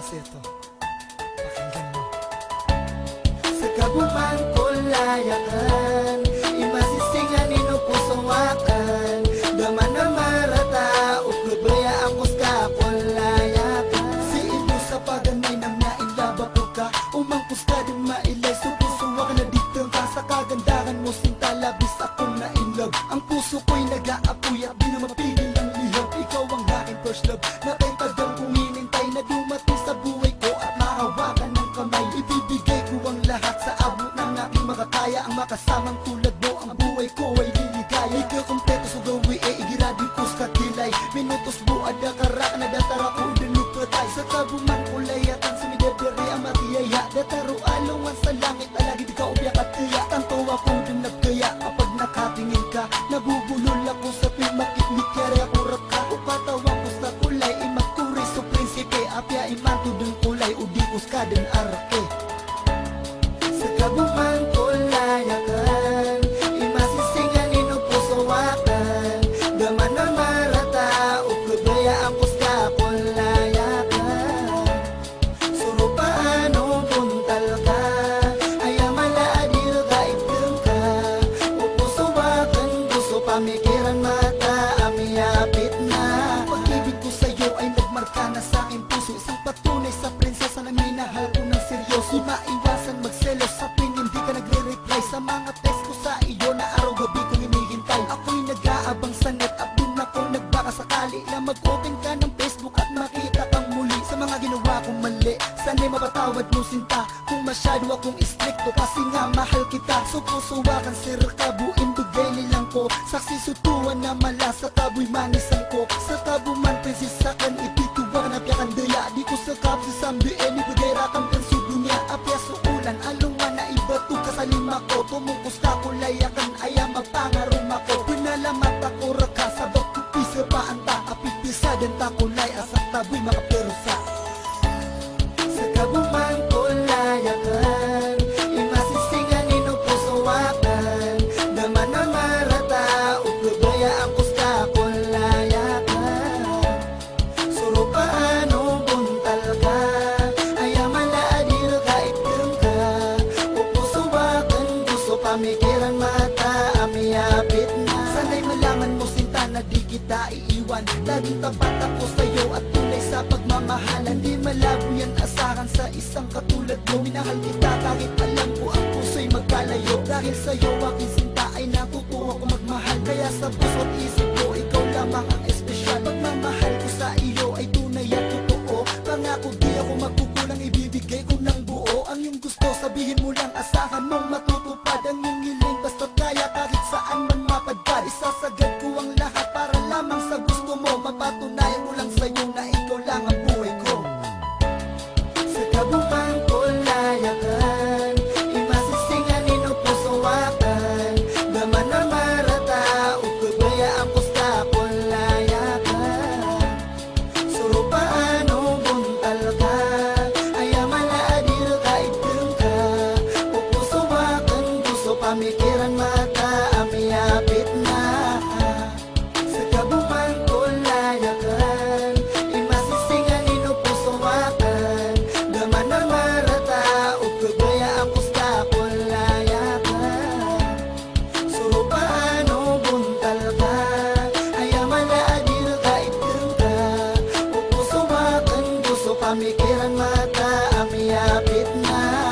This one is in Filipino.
kasi ito. Pakinggan mo. Sa kabuman ko layakan, imasisingan inupusawakan, daman na marata, uklubaya ang kuska ko layakan. Si ilu sa paganay na nailaba ko ka, umangkus ka din mailay, supusuwakan na dito ka. Sa kagandahan mo sinta, labis akong na-inlove. Ang puso ko'y nag-aapoy at di na mapigil ang lihab. Ikaw ang aking first love, na kay tagang kuminintay na dumating sa buhay ko at mahawakan ng kamay. Ibibigay ko ang lahat sa abot ng aking makakaya. Ang makasamang tulad mo, ang buhay ko ay liligaya. Ikaw kompleto sa gawi e igiradi ko sa kilay. Minutos buad na karak na datara ko dinupatay. Sa kabuman ko layatan sa midebere ang matiyaya. Dataro alungan sa langit alagi di ka ubyak at tiya. Tanto ako din nagkaya kapag nakatingin ka. Nabubulol ako sa pimakitnik kaya ako rap ka. Upatawang ko sa kulay imakuri sa prinsipe. Apya imanto din kulay udikos ka din arake. Sa kabuman ko layakan, imasisingan inupusawakan, daman na marata, uklubaya ang kuska ko layakan. Suro paano buntal ka, ayamala adil ka itim ka, upusawakan gusto pamikiran mata, amiyapit na. Pag-ibig ko sa'yo ay nagmarka na sa aking puso, isang patunay sa prinsesa na minahal ko ng seryoso. Maiwasan magselos sa tuwing hindi ka nagre-reply sa mga text ko sa iyo na araw-gabi kong hinihintay. Ako'y nag-aabang sa net at dun ako nagbaka sakali na mag-open ka ng Facebook at makita kang muli sa mga ginawa kong mali. Sana'y mapatawad mo sinta kung masyado akong istrikto, kasi nga mahal kita. Supusuwakan sir kabuin bigay nilang ko, saksi sutuan na mala sa kabu'y manisan ko. Sa kabuman prinsisakan ipituwang napyakan daya, di ko sa kapsi sambiin ibigay rakang pensudunya. Apya suulan alungan na ibato ka sa lima ko, tumungkos ka ko layakan ayam magpangarum ako. Pinalamat ako raka sabag kupisa paanta, apipisa dan takulay asak taboy makaperusa. Sa kabuman ko layakan, imasisingan inupusawakan, daman na marata, uklubaya ang kuska ko layakan. Suro paano buntal ka, ayamala adil ka itim ka, upusawakan gusto pamikiran mata, amiyapit na. Sana'y malaman mo sinta na di kita iiwan, laging tapat ako sa'yo at tunay sa pagmamahalan. Di malabo yan asahan sa isang katulad mo, minahal kita kahit alam ko ang puso'y magkalayo. Dahil sa'yo aking sinta ay natutuwa ko magmahal, kaya sa puso't isip ko ikaw lamang ang espesyal. Pagmamahal ko sa iyo ay tunay at totoo, pangako di ako magkukulang, ibibigay ko ng buo. Ang iyong gusto sabihin mo lang, asahan mong matutupad ang iyong hiling, basta't kaya kahit saan man mapadpad. Isasagad ko ang lahat para lamang sa gusto mo, mapatunayan ko lang sa'yo na ikaw lang ang buhay ko. Sa kabuman ko layakan, imasisingan inupusawakan, daman na marata, uklubaya ang kuska ko layakan. Suro paano buntal ka, ayamala adil ka itim ka, upusawakan gusto pamikiran mata, amiyapit na. Sa kabuman ko layakan, imasisingan inupusawakan, daman na marata, uklubaya ang kuska ko layakan. Suro paano buntal ka, ayamala adil ka itim ka, upusawakan gusto pamikiran mata, amiyapit na.